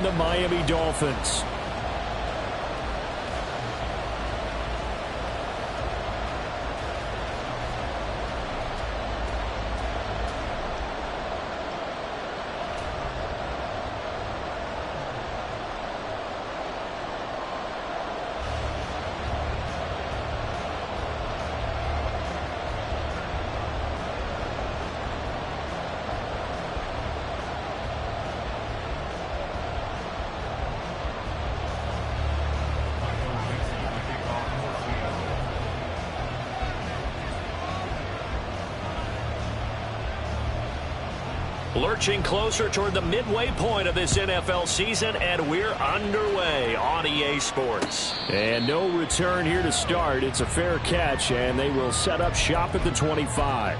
the Miami Dolphins. Lurching closer toward the midway point of this NFL season, and we're underway on EA Sports. And no return here to start. It's a fair catch, and they will set up shop at the 25.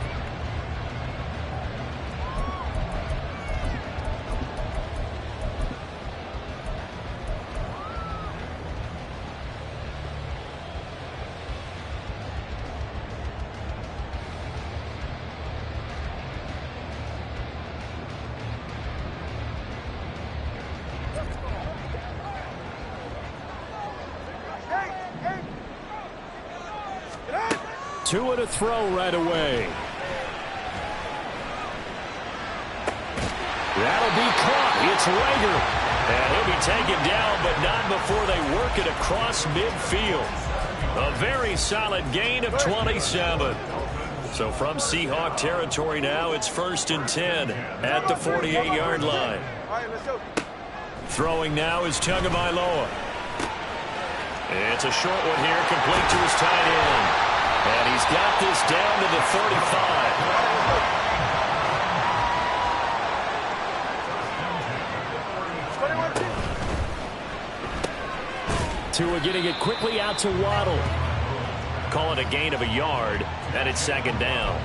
Tua to throw right away. That'll be caught. It's Rager. And he'll be taken down, but not before they work it across midfield. A very solid gain of 27. So from Seahawk territory now, it's 1st and 10 at the 48-yard line. Throwing now is Tagovailoa. It's a short one here, complete to his tight end. And he's got this down to the 35. Tua getting it quickly out to Waddle. Call it a gain of a yard, and it's 2nd down.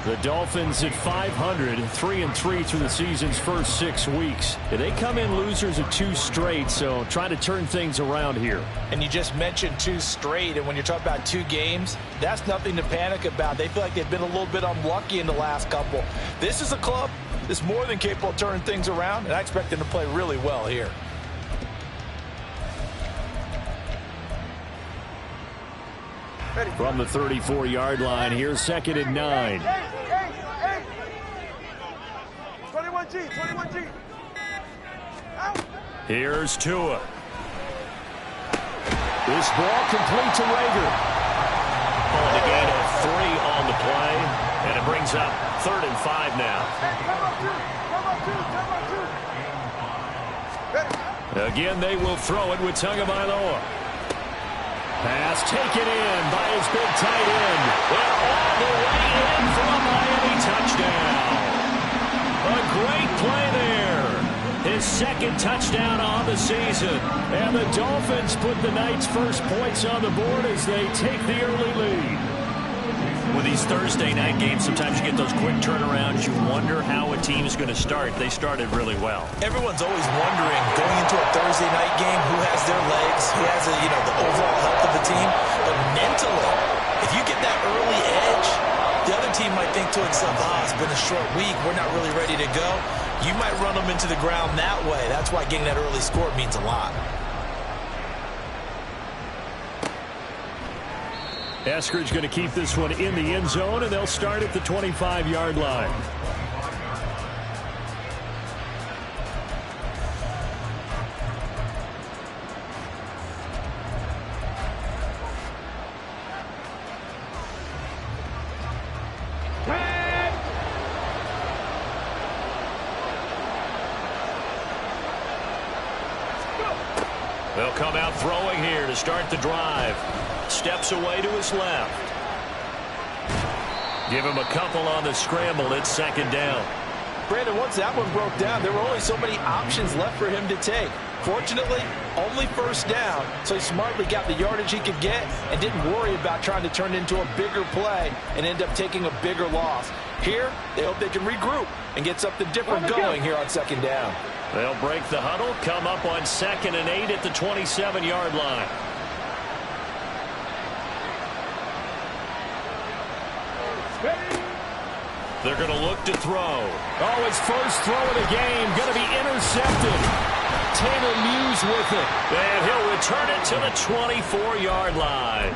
The Dolphins at 500, 3-3 through the season's first 6 weeks. They come in losers of 2 straight, so trying to turn things around here. And you just mentioned 2 straight, and when you're talking about 2 games, that's nothing to panic about. They feel like they've been a little bit unlucky in the last couple. This is a club that's more than capable of turning things around, and I expect them to play really well here. From the 34-yard line, here's 2nd and 9. 21G. Here's Tua. This ball complete to Rager. On the gain of 3 on the play, and it brings up 3rd and 5 now. Again, they will throw it with Tagovailoa. Pass taken in by his big tight end. And all the way in for a Miami touchdown. A great play there. His 2nd touchdown on the season. And the Dolphins put the night's first points on the board as they take the early lead. With these Thursday night games, sometimes you get those quick turnarounds. You wonder how a team is going to start. They started really well. Everyone's always wondering, going into a Thursday night game, who has their legs, who has the overall health of the team. But mentally, if you get that early edge, the other team might think to itself, it's been a short week, we're not really ready to go. You might run them into the ground that way. That's why getting that early score means a lot. Eskridge going to keep this one in the end zone, and they'll start at the 25-yard line. They'll come out throwing here to start the drive. Steps away to his left. Give him a couple on the scramble. It's 2nd down. Brandon, once that one broke down, there were only so many options left for him to take. Fortunately, only 1st down, so he smartly got the yardage he could get and didn't worry about trying to turn it into a bigger play and end up taking a bigger loss. Here, they hope they can regroup and get something different going here on 2nd down. They'll break the huddle, come up on 2nd and 8 at the 27-yard line. They're going to look to throw. Oh, his first throw of the game going to be intercepted. Taylor Muse with it. And he'll return it to the 24-yard line.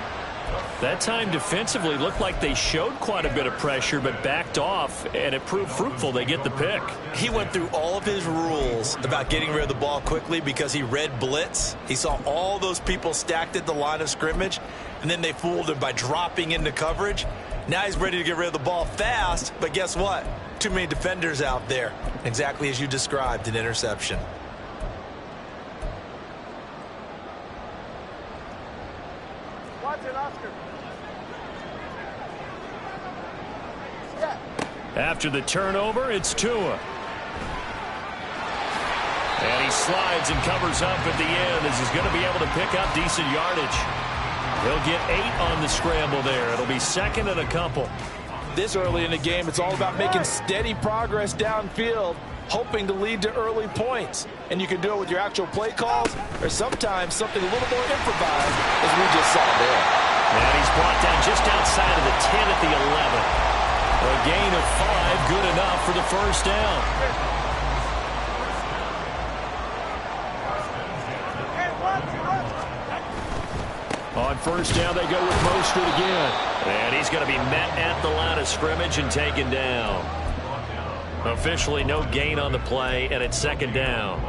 That time defensively looked like they showed quite a bit of pressure but backed off, and it proved fruitful. They get the pick. He went through all of his rules about getting rid of the ball quickly because he read blitz. He saw all those people stacked at the line of scrimmage, and then they fooled him by dropping into coverage. Now he's ready to get rid of the ball fast, but guess what? Too many defenders out there. Exactly as you described, an interception. After the turnover, it's Tua. And he slides and covers up at the end as he's going to be able to pick up decent yardage. He'll get 8 on the scramble there. It'll be second and a couple. This early in the game, it's all about making steady progress downfield, hoping to lead to early points. And you can do it with your actual play calls or sometimes something a little more improvised, as we just saw there. And he's brought down just outside of the 10 at the 11. A gain of 5, good enough for the first down. On first down, they go with Mostert again. And he's going to be met at the line of scrimmage and taken down. Officially no gain on the play, and it's second down.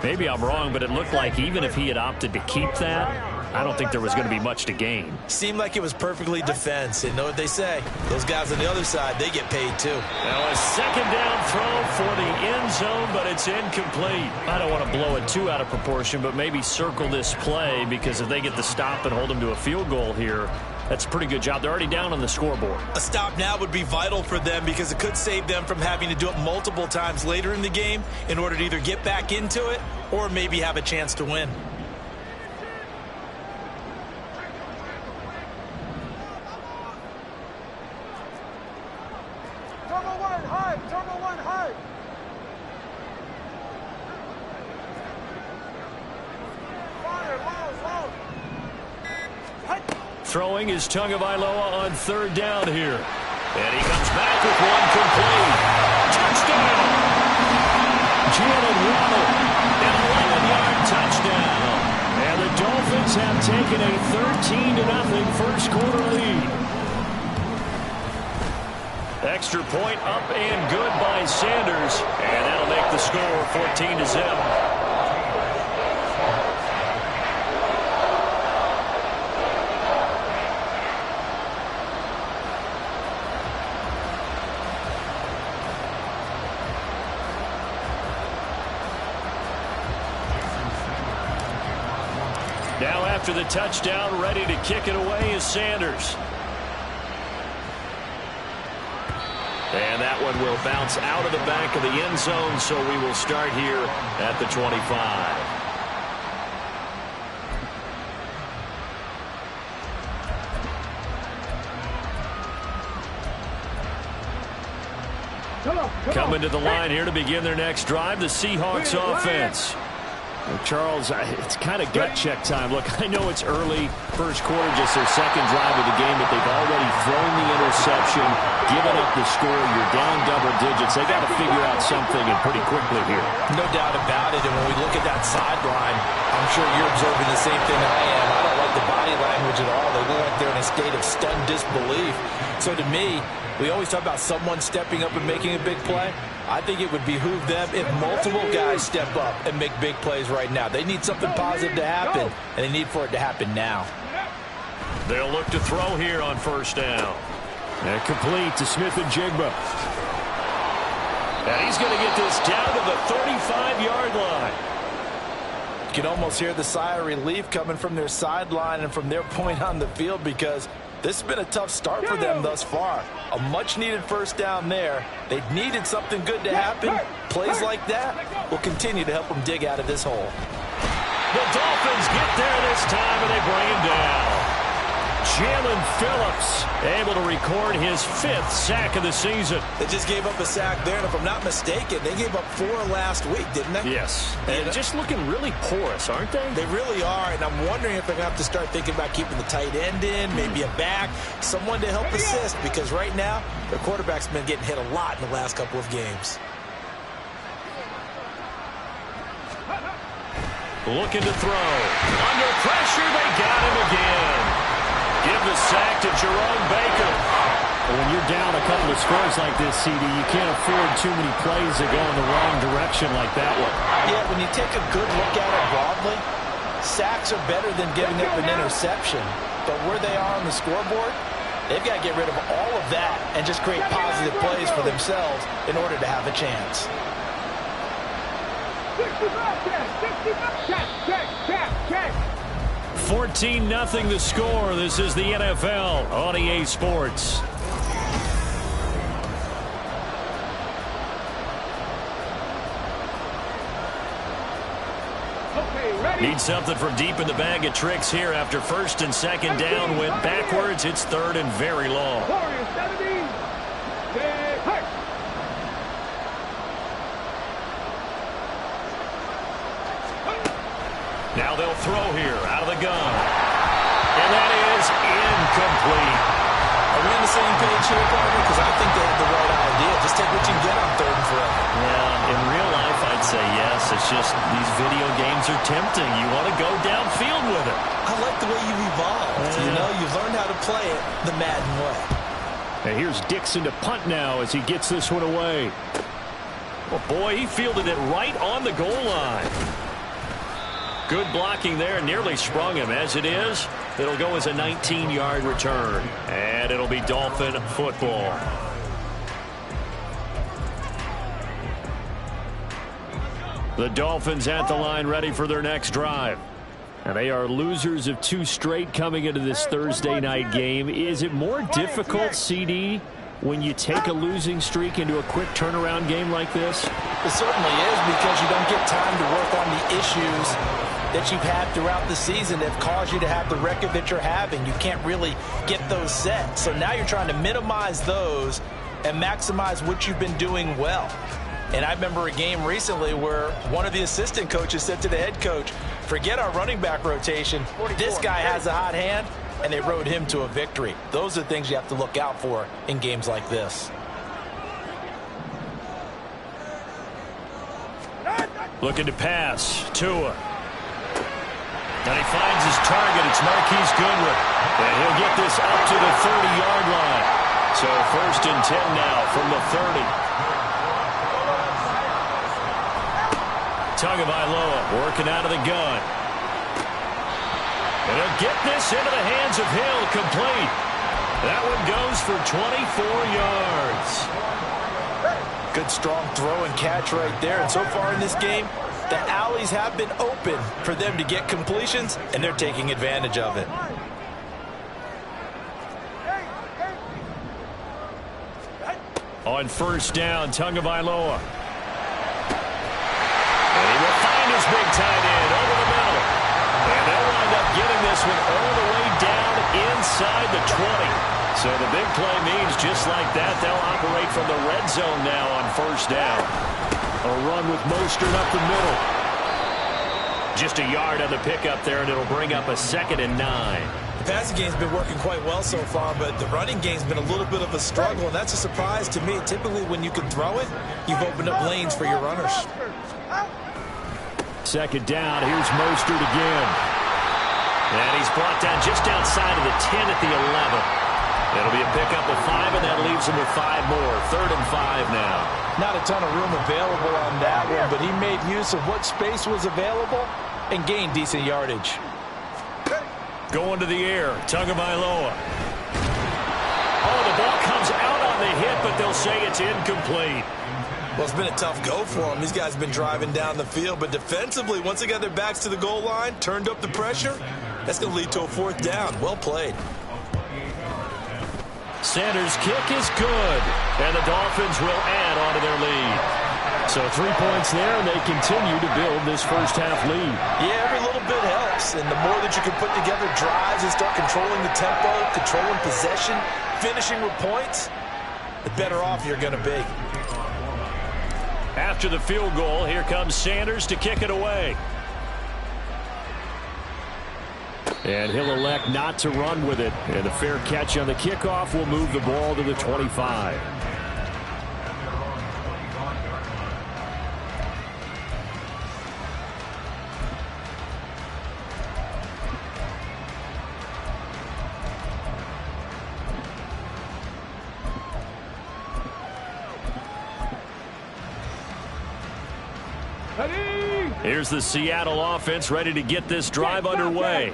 Maybe I'm wrong, but it looked like even if he had opted to keep that, I don't think there was going to be much to gain. Seemed like it was perfectly defense. And know what they say? Those guys on the other side, they get paid too. Now a second down throw for the end zone, but it's incomplete. I don't want to blow it too out of proportion, but maybe circle this play because if they get the stop and hold them to a field goal here, that's a pretty good job. They're already down on the scoreboard. A stop now would be vital for them because it could save them from having to do it multiple times later in the game in order to either get back into it or maybe have a chance to win. Throwing is Tagovailoa on third down here. And he comes back with one complete. Touchdown! Jalen Waddle, an 11-yard touchdown. And the Dolphins have taken a 13-0 first quarter lead. Extra point up and good by Sanders. And that'll make the score 14-0. Now after the touchdown, ready to kick it away is Sanders. And that one will bounce out of the back of the end zone, so we will start here at the 25. Coming to the line here to begin their next drive, the Seahawks offense. Well, Charles, it's kind of gut check time. Look, I know it's early, first quarter, just their second drive of the game, but they've already thrown the interception, given up the score. You're down double digits. They got to figure out something and pretty quickly here. No doubt about it. And when we look at that sideline, I'm sure you're observing the same thing I am. I don't like the body language at all. They look like they're in a state of stunned disbelief. So to me, we always talk about someone stepping up and making a big play. I think it would behoove them if multiple guys step up and make big plays right now. They need something positive to happen, and they need for it to happen now. They'll look to throw here on first down. And complete to Smith-Njigba. And he's going to get this down to the 35-yard line. You can almost hear the sigh of relief coming from their sideline and from their point on the field because this has been a tough start for them thus far. A much-needed first down there. They've needed something good to happen. Plays like that will continue to help them dig out of this hole. The Dolphins get there this time, and they bring him down. Jalen Phillips able to record his 5th sack of the season. They just gave up a sack there, and if I'm not mistaken, they gave up 4 last week, didn't they? Yes. And just looking really porous, aren't they? They really are, and I'm wondering if they're going to have to start thinking about keeping the tight end in, maybe a back, someone to help assist, because right now, their quarterback's been getting hit a lot in the last couple of games. Looking to throw. Under pressure, they got him again. Give the sack to Jerome Baker. When you're down a couple of scores like this, CD, you can't afford too many plays that go in the wrong direction like that one. Yeah, when you take a good look at it broadly, sacks are better than giving up an interception. But where they are on the scoreboard, they've got to get rid of all of that and just create positive plays for themselves in order to have a chance. 14-0 the score. This is the NFL on EA Sports. Need something from deep in the bag of tricks here after 1st and 2nd down. Went backwards. It's 3rd and very long. Now they'll throw here out of the gun. And that is incomplete. Are we on the same page here, partner? Because I think they have the right idea. Just take what you can get on 3rd and forever. Yeah, in real life, I'd say yes. It's just these video games are tempting. You want to go downfield with it. I like the way you've evolved. Yeah. You know, you've learned how to play it the Madden way. And here's Dixon to punt now as he gets this one away. Well, boy, he fielded it right on the goal line. Good blocking there, nearly sprung him. As it is, it'll go as a 19-yard return. And it'll be Dolphin football. The Dolphins at the line ready for their next drive. And they are losers of 2 straight coming into this Thursday night game. Is it more difficult, CD, when you take a losing streak into a quick turnaround game like this? It certainly is, because you don't get time to work on the issues that you've had throughout the season that have caused you to have the record that you're having. You can't really get those set. So now you're trying to minimize those and maximize what you've been doing well. And I remember a game recently where one of the assistant coaches said to the head coach, forget our running back rotation. This guy has a hot hand, and they rode him to a victory. Those are things you have to look out for in games like this. Looking to pass. Tua. And he finds his target. It's Marquise Goodwin. And he'll get this up to the 30-yard line. So 1st and 10 now from the 30. Tagovailoa working out of the gun. And he'll get this into the hands of Hill, complete. That one goes for 24 yards. Good strong throw and catch right there. And so far in this game, the alleys have been open for them to get completions, and they're taking advantage of it. On 1st down, Tagovailoa. And he will find his big tight end over the middle. And they'll wind up getting this one all the way down inside the 20. So the big play means just like that, they'll operate from the red zone now on 1st down. A run with Mostert up the middle. Just a yard on the pickup there, and it'll bring up a 2nd and 9. The passing game's been working quite well so far, but the running game's been a little bit of a struggle, and that's a surprise to me. Typically, when you can throw it, you've opened up lanes for your runners. 2nd down, here's Mostert again. And he's brought down just outside of the 10 at the 11. It'll be a pickup of 5, and that leaves him with 5 more. 3rd and 5 now. Not a ton of room available on that one, but he made use of what space was available and gained decent yardage. Going to the air, Tagovailoa. Oh, the ball comes out on the hit, but they'll say it's incomplete. Well, it's been a tough go for them. These guys have been driving down the field, but defensively, once they got their backs to the goal line, turned up the pressure, that's going to lead to a 4th down. Well played. Sanders' kick is good, and the Dolphins will add on to their lead. So 3 points there, and they continue to build this first half lead. Yeah, every little bit helps. And the more that you can put together drives and start controlling the tempo, controlling possession, finishing with points, the better off you're going to be. After the field goal, here comes Sanders to kick it away. And he'll elect not to run with it. And the fair catch on the kickoff will move the ball to the 25. Here's the Seattle offense ready to get this drive underway.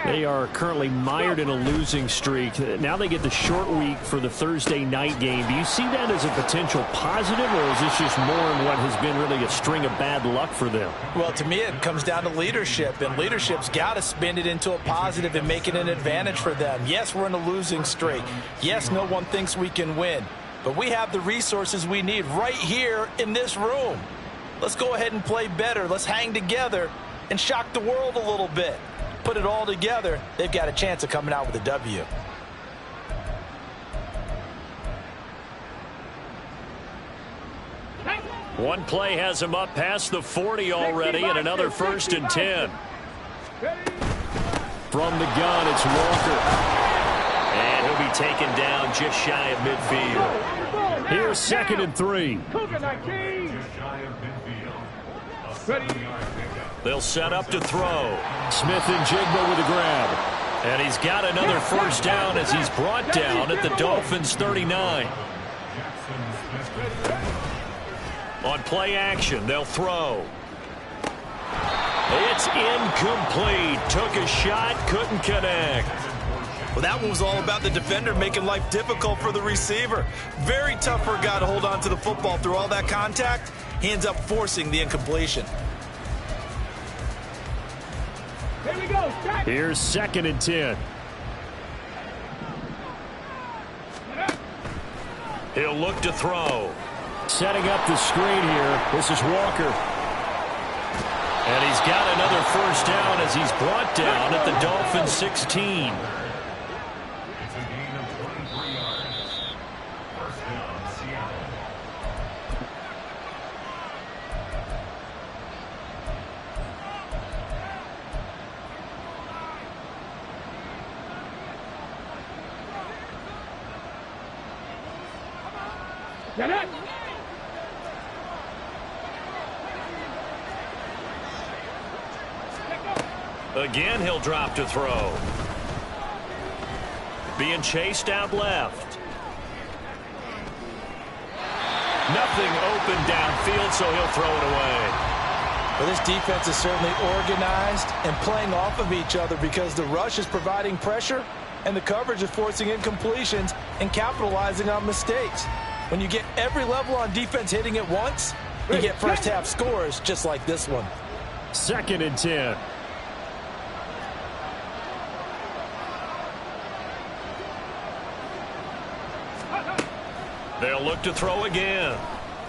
They are currently mired in a losing streak. Now they get the short week for the Thursday night game. Do you see that as a potential positive, or is this just more in what has been really a string of bad luck for them? Well, to me, it comes down to leadership, and leadership's got to spin it into a positive and make it an advantage for them. Yes, we're in a losing streak. Yes, no one thinks we can win, but we have the resources we need right here in this room. Let's go ahead and play better. Let's hang together and shock the world a little bit. Put it all together, they've got a chance of coming out with a W. One play has him up past the 40 already, and another 1st and 10. From the gun, it's Walker. And he'll be taken down just shy of midfield. Here's 2nd and 3. They'll set up to throw. Smith-Njigba with a grab. And he's got another 1st down as he's brought down at the Dolphins' 39. On play action, they'll throw. It's incomplete. Took a shot, couldn't connect. Well, that one was all about the defender making life difficult for the receiver. Very tough for a guy to hold on to the football through all that contact. He ends up forcing the incompletion. Here's 2nd and 10. He'll look to throw. Setting up the screen here. This is Walker. And he's got another 1st down as he's brought down at the Dolphins' 16. Again, he'll drop to throw. Being chased out left. Nothing open downfield, so he'll throw it away. Well, this defense is certainly organized and playing off of each other because the rush is providing pressure and the coverage is forcing incompletions and capitalizing on mistakes. When you get every level on defense hitting at once, you get first half scores just like this one. 2nd and 10. They'll look to throw again.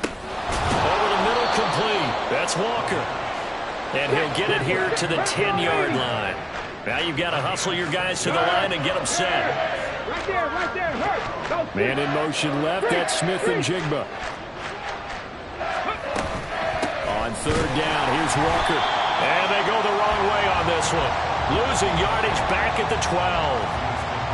Over the middle, complete. That's Walker. And he'll get it here to the 10-yard line. Now you've got to hustle your guys to the line and get them set. Right there, hurt. Man in motion left, that's Smith-Njigba. On 3rd down, here's Walker. And they go the wrong way on this one. Losing yardage back at the 12.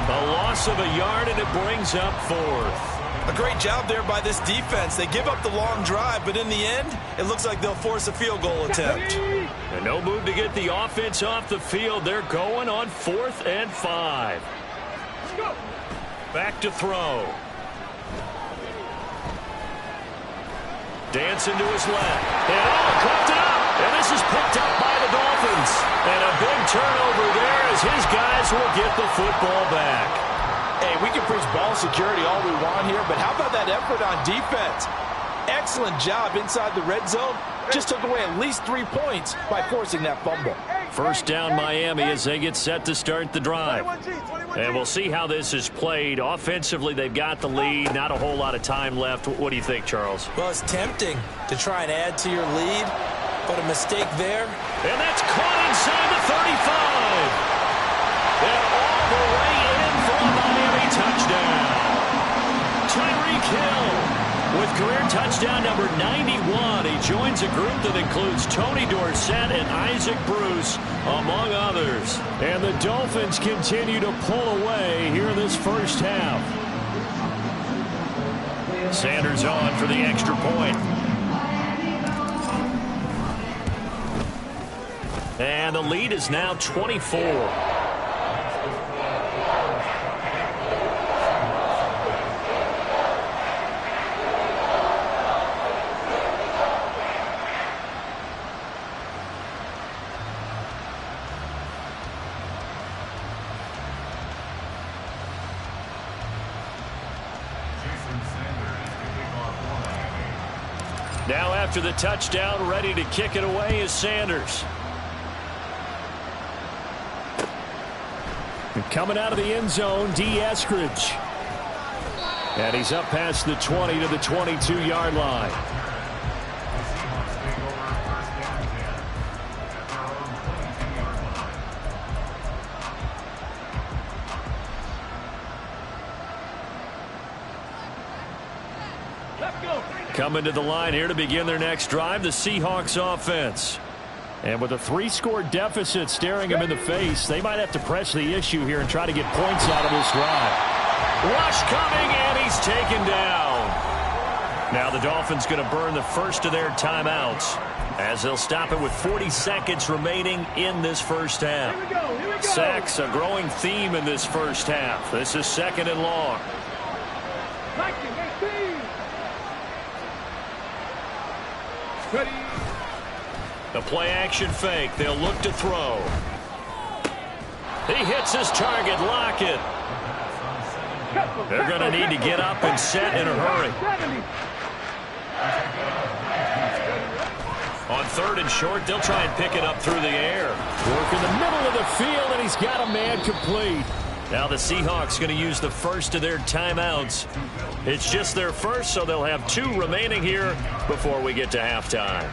A loss of a yard, and it brings up 4th. A great job there by this defense. They give up the long drive, but in the end, it looks like they'll force a field goal attempt. And no move to get the offense off the field. They're going on 4th and 5. Back to throw. Dancing to his left. And cooked it up. And this is picked up by the Dolphins. And a big turnover there as his guys will get the football back. Hey, we can preach ball security all we want here, but how about that effort on defense? Excellent job inside the red zone. Just took away at least 3 points by forcing that fumble. 1st down Miami as they get set to start the drive. 21G, 21G. And we'll see how this is played. Offensively, they've got the lead. Not a whole lot of time left. What do you think, Charles? Well, it's tempting to try and add to your lead, but a mistake there. And that's caught inside the 35. And all the way in for a Miami touchdown. Tyreek Hill with career touchdown number 91. He joins a group that includes Tony Dorsett and Isaac Bruce, among others. And the Dolphins continue to pull away here in this first half. Sanders on for the extra point. And the lead is now 24. Now after the touchdown, ready to kick it away is Sanders. And coming out of the end zone, D. Eskridge. And he's up past the 20 to the 22-yard line. Coming to the line here to begin their next drive, the Seahawks offense. And with a 3-score deficit staring them in the face, they might have to press the issue here and try to get points out of this drive. Rush coming, and he's taken down. Now the Dolphins going to burn the first of their timeouts as they'll stop it with 40 seconds remaining in this first half. Here we go. Sacks, a growing theme in this first half. This is 2nd and long. Ready. The play-action fake. They'll look to throw. He hits his target. Lockett. They're going to need to get up and set in a hurry. On 3rd and short, they'll try and pick it up through the air. Work in the middle of the field, and he's got a man complete. Now the Seahawks going to use the first of their timeouts. It's just their first, so they'll have 2 remaining here before we get to halftime.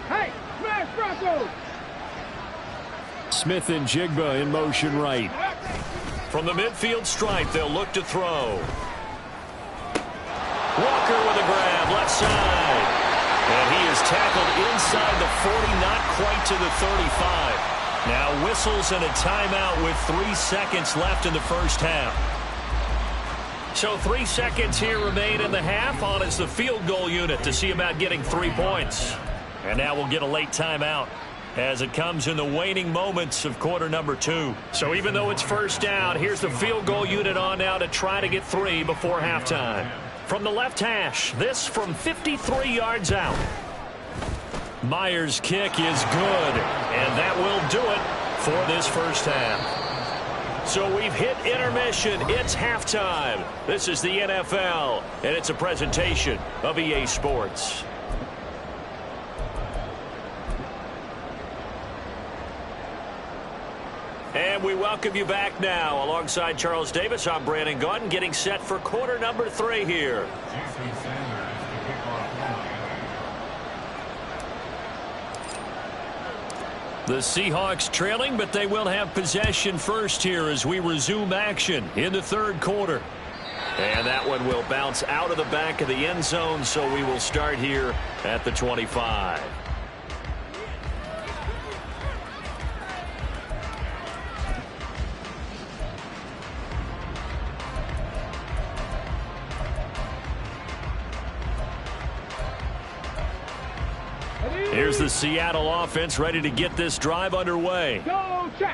Hey, smash Broncos! Smith and Jigba in motion right. From the midfield stripe, they'll look to throw. Walker with a grab, left side. And he is tackled inside the 40, not quite to the 35. Now whistles and a timeout with 3 seconds left in the first half. So 3 seconds here remain in the half. On is the field goal unit to see about getting 3 points. And now we'll get a late timeout as it comes in the waning moments of quarter number 2. So even though it's first down, here's the field goal unit on now to try to get 3 before halftime. From the left hash, this from 53 yards out. Myers' kick is good, and that will do it for this first half. So we've hit intermission. It's halftime. This is the NFL, and it's a presentation of EA Sports. And we welcome you back now. Alongside Charles Davis, I'm Brandon Gaudin, getting set for quarter number 3 here. The Seahawks trailing, but they will have possession first here as we resume action in the 3rd quarter. And that one will bounce out of the back of the end zone, so we will start here at the 25. Here's the Seattle offense ready to get this drive underway.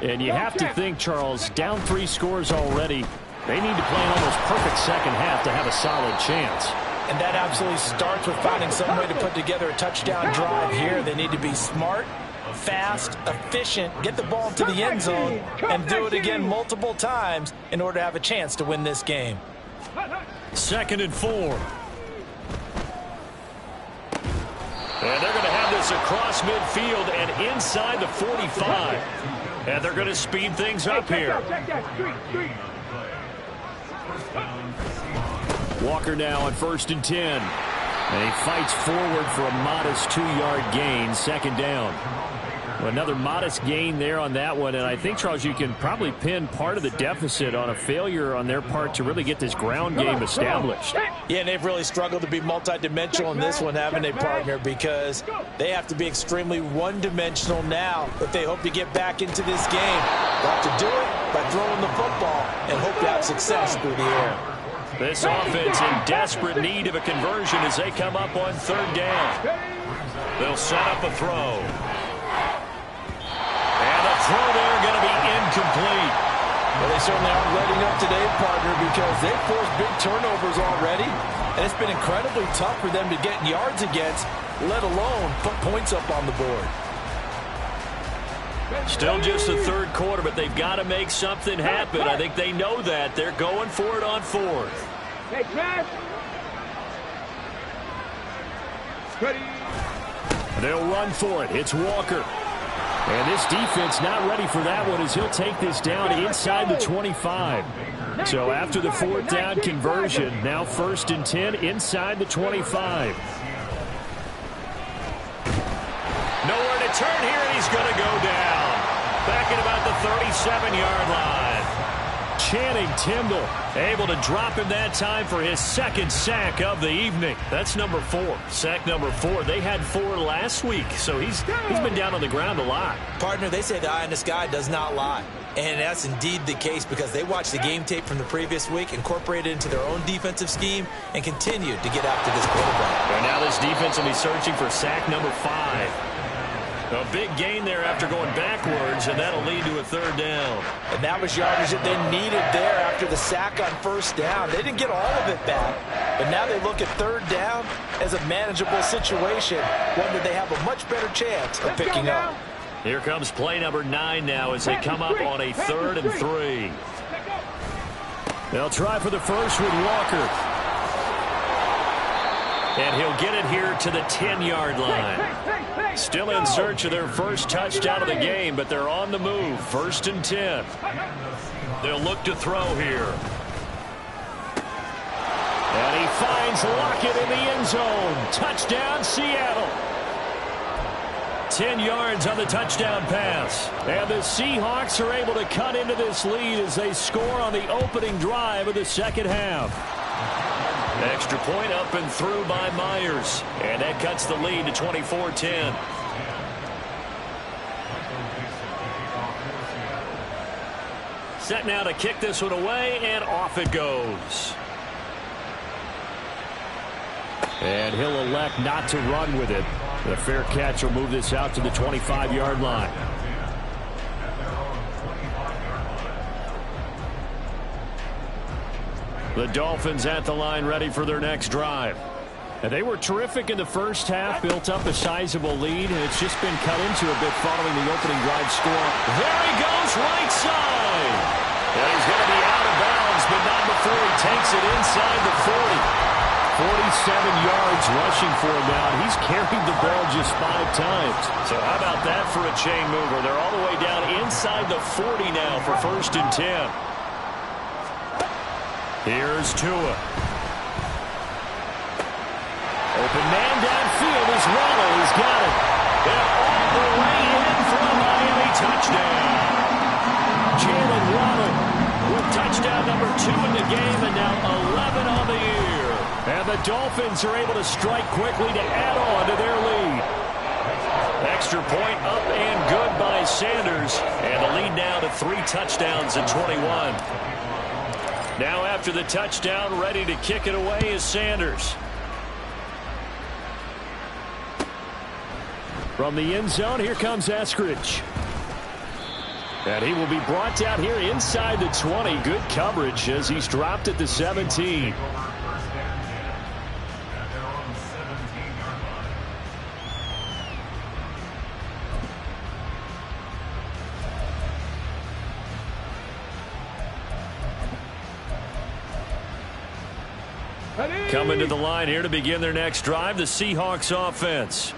And you have to think, Charles, down 3 scores already. They need to play an almost perfect second half to have a solid chance. And that absolutely starts with finding some way to put together a touchdown drive here. They need to be smart, fast, efficient, get the ball into the end zone, and do it again multiple times in order to have a chance to win this game. 2nd and 4. And they're going to have this across midfield and inside the 45. And they're going to speed things up here. Walker now on 1st and 10. And he fights forward for a modest 2-yard gain, 2nd down. Another modest gain there on that one, and I think, Charles, you can probably pin part of the deficit on a failure on their part to really get this ground game established. Yeah, and they've really struggled to be multidimensional in this one, haven't they, partner? Because they have to be extremely one-dimensional now if they hope to get back into this game. They'll have to do it by throwing the football and hope to have success through the air. This offense in desperate need of a conversion as they come up on 3rd down. They'll set up a throw. And the throw there going to be incomplete. Well, they certainly aren't letting up today, partner, because they've forced big turnovers already, and it's been incredibly tough for them to get yards against, let alone put points up on the board. Still just the 3rd quarter, but they've got to make something happen. I think they know that. They're going for it on 4th. Hey, Trash. They'll run for it. It's Walker. And this defense not ready for that one as he'll take this down inside the 25. So after the 4th down conversion, now 1st and 10 inside the 25. Nowhere to turn here, and he's going to go down. Back at about the 37-yard line. Channing Tindall able to drop him that time for his 2nd sack of the evening. That's number 4. Sack number 4. They had 4 last week, so he's been down on the ground a lot. Partner, they say the eye in the sky does not lie. And that's indeed the case because they watched the game tape from the previous week, incorporated it into their own defensive scheme, and continued to get after this quarterback. And now this defense will be searching for sack number 5. A big gain there after going backwards, and that'll lead to a 3rd down. And that was yardage that they needed there after the sack on 1st down. They didn't get all of it back, but now they look at 3rd down as a manageable situation, one that they have a much better chance of picking up. Here comes play number 9 now as they come up on a 3rd and 3. They'll try for the first with Walker. And he'll get it here to the 10-yard line. Still in search of their first touchdown of the game, but they're on the move. 1st and 10. They'll look to throw here. And he finds Lockett in the end zone. Touchdown, Seattle. 10 yards on the touchdown pass. And the Seahawks are able to cut into this lead as they score on the opening drive of the 2nd half. Extra point up and through by Myers. And that cuts the lead to 24-10. Set now to kick this one away, and off it goes. And he'll elect not to run with it. The fair catch will move this out to the 25-yard line. The Dolphins at the line ready for their next drive. And they were terrific in the first half, built up a sizable lead, and it's just been cut into a bit following the opening drive score. There he goes, right side. And he's going to be out of bounds, but not before he takes it inside the 40. 47 yards rushing for him now. He's carried the ball just 5 times. So how about that for a chain mover? They're all the way down inside the 40 now for 1st and 10. Here's Tua. Open man downfield is Waller. He's got it. And all the way in for a Miami touchdown. Jalen Waller with touchdown number 2 in the game, and now 11 on the year. And the Dolphins are able to strike quickly to add on to their lead. Extra point up and good by Sanders. And the lead now to 3 touchdowns at 21. Now after the touchdown, ready to kick it away is Sanders. From the end zone, here comes Eskridge. And he will be brought down here inside the 20. Good coverage as he's dropped at the 17. Coming to the line here to begin their next drive, the Seahawks offense.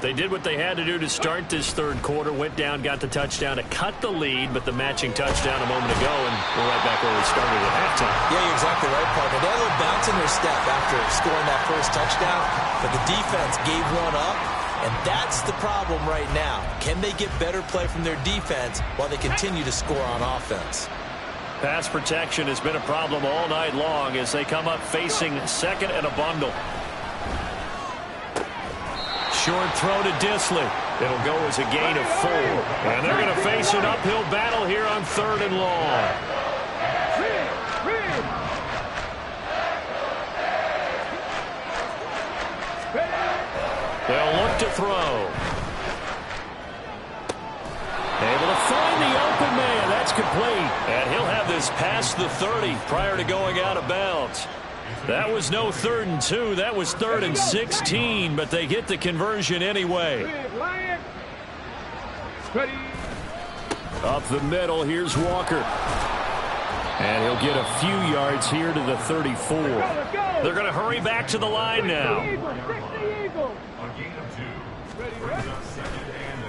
They did what they had to do to start this third quarter, went down, got the touchdown to cut the lead, but the matching touchdown a moment ago, and we're right back where we started at halftime. Yeah, you're exactly right, partner. They had a little bounce in their step after scoring that first touchdown, but the defense gave one up, and that's the problem right now. Can they get better play from their defense while they continue to score on offense? Pass protection has been a problem all night long as they come up facing second and a bundle. Short throw to Dissly. It'll go as a gain of 4. And they're going to face an uphill battle here on 3rd and long. They'll look to throw. Able to find the open man. That's complete. And he'll have this past the 30 prior to going out of bounds. That was no 3rd and 2. That was 3rd and 16, but they get the conversion anyway. Up the middle, here's Walker. And he'll get a few yards here to the 34. They're going to hurry back to the line now.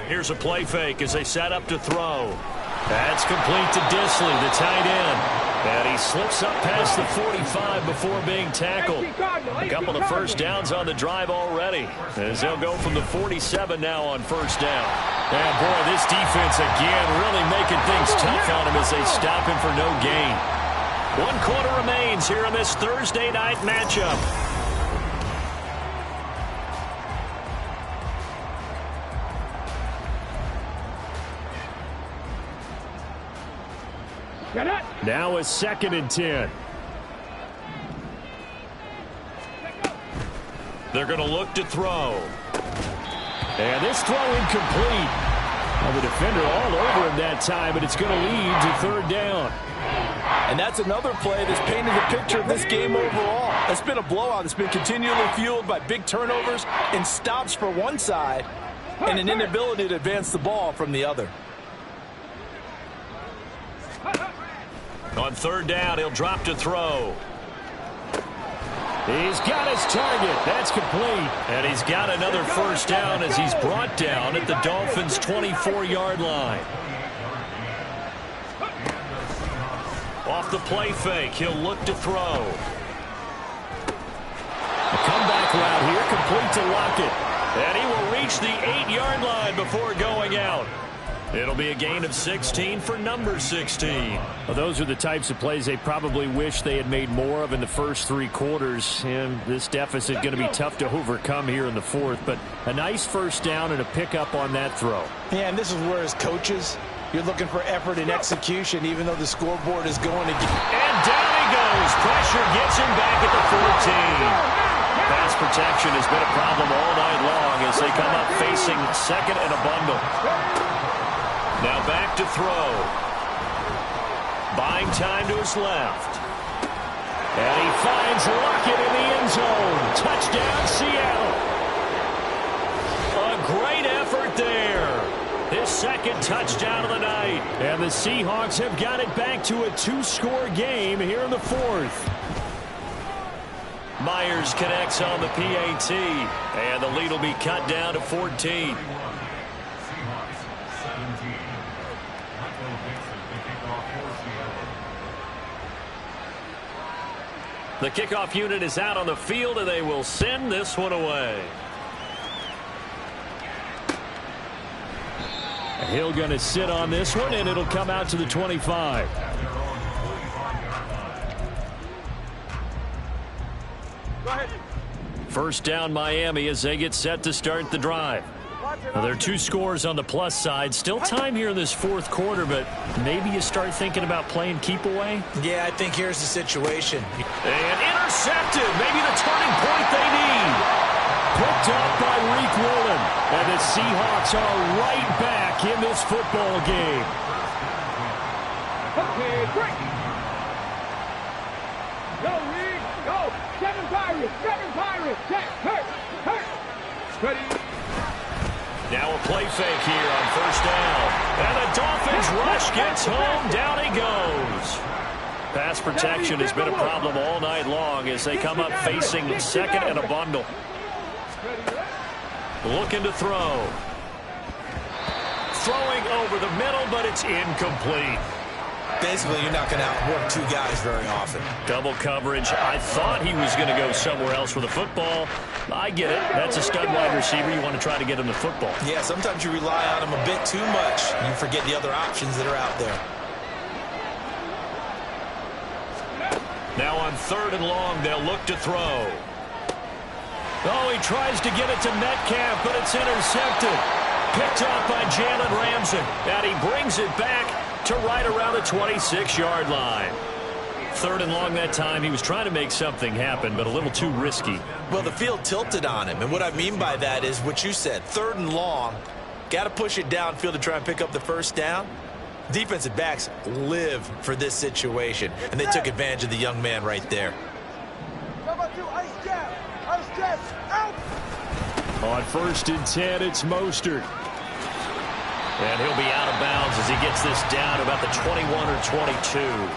Here's a play fake as they set up to throw. That's complete to Dissly, the tight end. And he slips up past the 45 before being tackled. A couple of first downs on the drive already, as they'll go from the 47 now on first down. And boy, this defense again really making things tough on him as they stop him for no gain. 1 quarter remains here in this Thursday night matchup. Now is 2nd and 10. They're going to look to throw. And this throw incomplete. Well, the defender all over him that time, but it's going to lead to 3rd down. And that's another play that's painted the picture of this game overall. It's been a blowout. It's been continually fueled by big turnovers and stops for one side and an inability to advance the ball from the other. On 3rd down, he'll drop to throw. He's got his target. That's complete. And he's got another first down as he's brought down at the Dolphins' 24-yard line. Off the play fake, he'll look to throw. A comeback route here, complete to Lockett. And he will reach the 8-yard line before going out. It'll be a gain of 16 for number 16. Well, those are the types of plays they probably wish they had made more of in the first 3 quarters. And this deficit going to be tough to overcome here in the 4th. But a nice first down and a pickup on that throw. Yeah, and this is where as coaches, you're looking for effort and execution, even though the scoreboard is going again. And down he goes. Pressure gets him back at the 14. Pass protection has been a problem all night long as they come up facing second and a bundle. Now back to throw. Buying time to his left. And he finds Lockett in the end zone. Touchdown, Seattle. A great effort there. His 2nd touchdown of the night. And the Seahawks have got it back to a 2-score game here in the 4th. Myers connects on the PAT. And the lead will be cut down to 14. The kickoff unit is out on the field, and they will send this one away. Hill going to sit on this one, and it'll come out to the 25. First down, Miami, as they get set to start the drive. Now, there are 2 scores on the plus side. Still time here in this 4th quarter, but maybe you start thinking about playing keep away? Yeah, I think here's the situation. And intercepted. Maybe the turning point they need. Picked up by Reek Woolen. And the Seahawks are right back in this football game. Okay, break. Go, Reek, go. 7 Pirates, 7 Pirates. Check, hurt. Ready. Now a play fake here on first down. And the Dolphins rush gets home. Down he goes. Pass protection has been a problem all night long as they come up facing second and a bundle. looking to throw. Throwing over the middle, but it's incomplete. Basically, you're not going to outwork two guys very often. Double coverage. I thought he was going to go somewhere else with the football. I get it. That's a stud wide receiver. You want to try to get him the football. Yeah, sometimes you rely on him a bit too much. You forget the other options that are out there. Now on 3rd and long, they'll look to throw. Oh, he tries to get it to Metcalf, but it's intercepted. Picked off by Jalen Ramsey. And he brings it back to right around the 26-yard line. 3rd and long that time. He was trying to make something happen, but a little too risky. Well, the field tilted on him, and what I mean by that is what you said. 3rd and long, got to push it downfield to try and pick up the first down. Defensive backs live for this situation, and they took advantage of the young man right there. On 1st and 10, it's Mostert. And he'll be out of bounds as he gets this down to about the 21 or 22.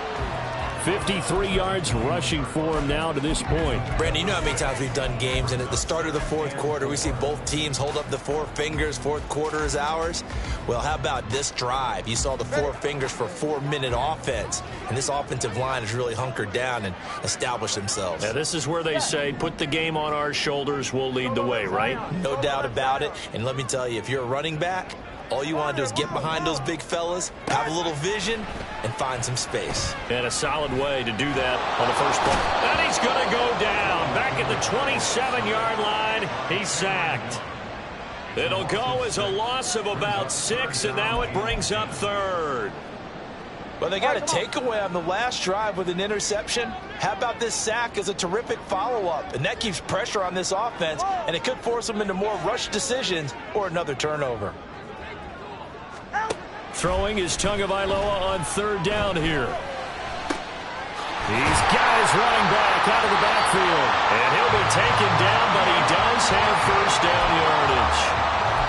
53 yards rushing for him now to this point. Brandon, you know how many times we've done games, and at the start of the 4th quarter, we see both teams hold up the 4 fingers. 4th quarter is ours. Well, how about this drive? You saw the 4 fingers for 4-minute offense, and this offensive line has really hunkered down and established themselves. Now, this is where they say, put the game on our shoulders, we'll lead the way, right? No doubt about it. And let me tell you, if you're a running back, all you want to do is get behind those big fellas, have a little vision, and find some space. And a solid way to do that on the first play. And he's going to go down. Back at the 27-yard line, he's sacked. It'll go as a loss of about 6, and now it brings up 3rd. Well, they got a takeaway on the last drive with an interception. How about this sack as a terrific follow-up? And that keeps pressure on this offense, and it could force them into more rush decisions or another turnover. Throwing is Tagovailoa on 3rd down here. He's got his running back out of the backfield. And he'll be taken down, but he does have first down yardage.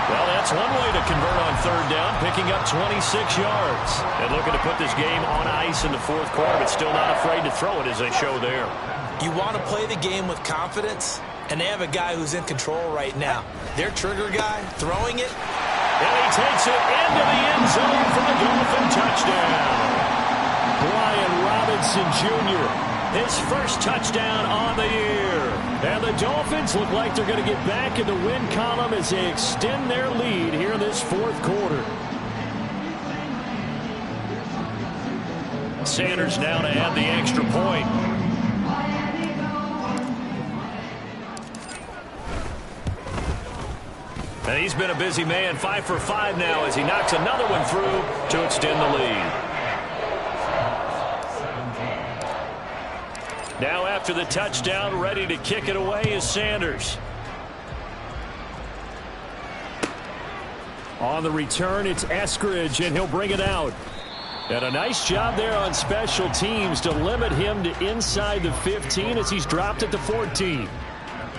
Well, that's one way to convert on 3rd down, picking up 26 yards. And looking to put this game on ice in the 4th quarter, but still not afraid to throw it as they show there. You want to play the game with confidence, and they have a guy who's in control right now. Their trigger guy throwing it. And he takes it into the end zone for the Dolphin touchdown. Brian Robinson Jr., his first touchdown on the year. And the Dolphins look like they're going to get back in the win column as they extend their lead here in this 4th quarter. Sanders now to add the extra point. And he's been a busy man, 5 for 5 now as he knocks another one through to extend the lead. Now after the touchdown, ready to kick it away is Sanders. On the return, it's Eskridge, and he'll bring it out. And a nice job there on special teams to limit him to inside the 15 as he's dropped at the 14.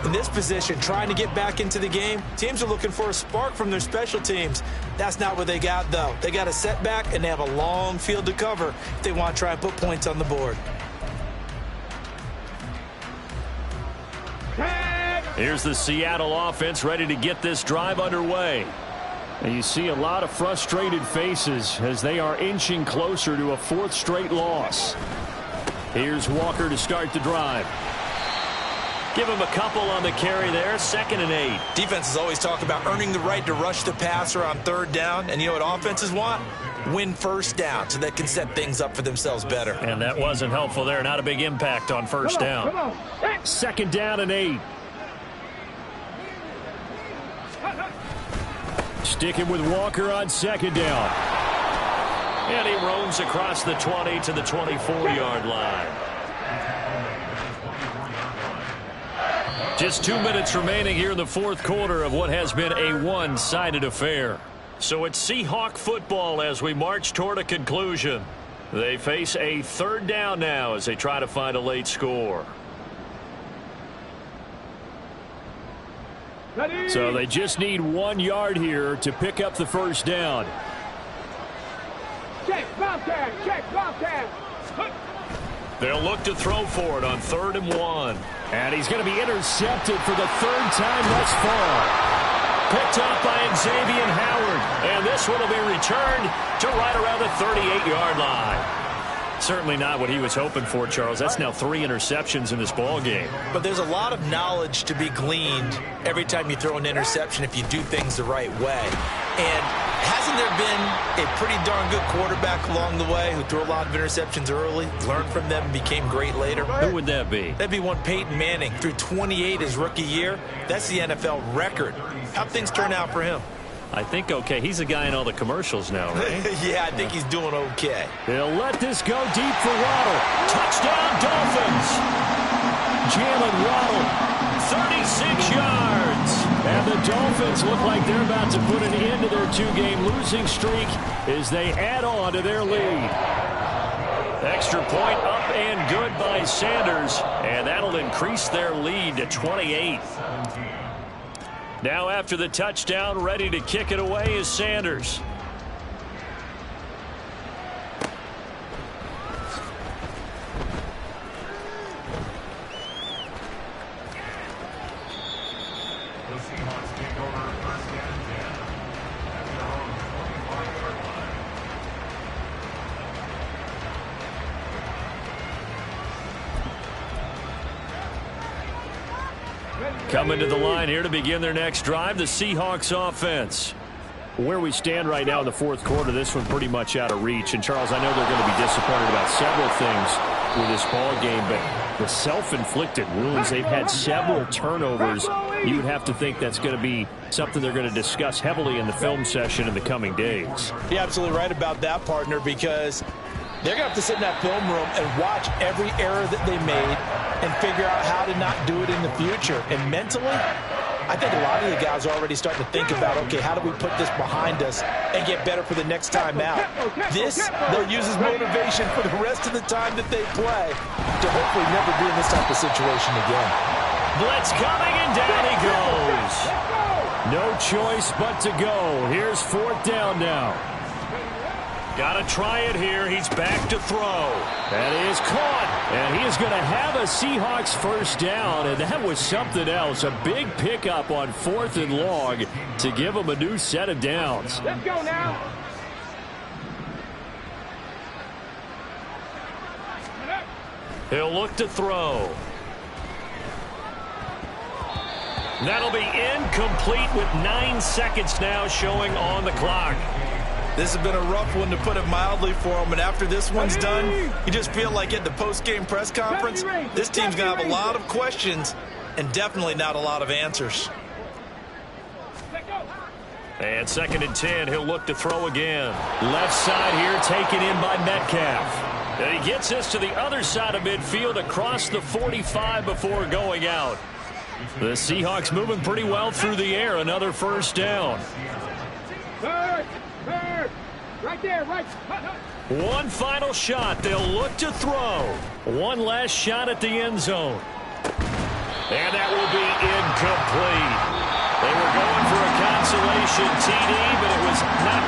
In this position, trying to get back into the game, teams are looking for a spark from their special teams. That's not what they got, though. They got a setback, and they have a long field to cover if they want to try and put points on the board. Here's the Seattle offense ready to get this drive underway. And you see a lot of frustrated faces as they are inching closer to a 4th straight loss. Here's Walker to start the drive. Give him a couple on the carry there, 2nd and 8. Defenses always talk about earning the right to rush the passer on 3rd down. And you know what offenses want? Win first down so they can set things up for themselves better. And that wasn't helpful there. Not a big impact on first down. 2nd down and 8. Sticking with Walker on 2nd down. And he roams across the 20 to the 24-yard line. Just 2 minutes remaining here in the 4th quarter of what has been a one-sided affair. So it's Seahawk football as we march toward a conclusion. They face a 3rd down now as they try to find a late score. So they just need 1 yard here to pick up the first down. Check, Bobcat, check, Bobcat. They'll look to throw for it on 3rd and 1. And he's going to be intercepted for the 3rd time thus far. Picked up by Xavier Howard. And this one will be returned to right around the 38-yard line. Certainly not what he was hoping for, Charles. That's now 3 interceptions in this ball game. But there's a lot of knowledge to be gleaned every time you throw an interception if you do things the right way. And hasn't there been a pretty darn good quarterback along the way who threw a lot of interceptions early, learned from them, and became great later? Who would that be? That'd be one Peyton Manning. Threw 28 his rookie year. That's the NFL record. How'd things turn out for him? I think okay. He's a guy in all the commercials now, right? Yeah, I think he's doing okay. He'll let this go deep for Waddle. Touchdown, Dolphins. Jalen Waddle, 36 yards. And the Dolphins look like they're about to put an end to their 2-game losing streak as they add on to their lead. Extra point up and good by Sanders, and that'll increase their lead to 28. Now after the touchdown, ready to kick it away is Sanders. Coming to the line here to begin their next drive, the Seahawks offense. Where we stand right now in the fourth quarter, this one pretty much out of reach. And, Charles, I know they're going to be disappointed about several things with this ball game, but the self-inflicted wounds, they've had several turnovers. You would have to think that's going to be something they're going to discuss heavily in the film session in the coming days. You're absolutely right about that, partner, because they're going to have to sit in that film room and watch every error that they made and figure out how to not do it in the future. And mentally, I think a lot of the guys are already starting to think about, okay, how do we put this behind us and get better for the next time out? This, they'll use as motivation for the rest of the time that they play to hopefully never be in this type of situation again. Blitz coming, and down he goes. No choice but to go. Here's 4th down now. Got to try it here. He's back to throw. That is caught. And he is going to have a Seahawks first down. And that was something else. A big pickup on 4th and long to give him a new set of downs. Let's go now. He'll look to throw. That'll be incomplete with 9 seconds now showing on the clock. This has been a rough one, to put it mildly, for him. And after this one's done, you just feel like at the post-game press conference, this team's going to have a lot of questions and definitely not a lot of answers. And 2nd and 10, he'll look to throw again. Left side here taken in by Metcalf. And he gets this to the other side of midfield across the 45 before going out. The Seahawks moving pretty well through the air. Another first down. Right there, right. One final shot. They'll look to throw. One last shot at the end zone. And that will be incomplete. They were going for a consolation TD, but it was not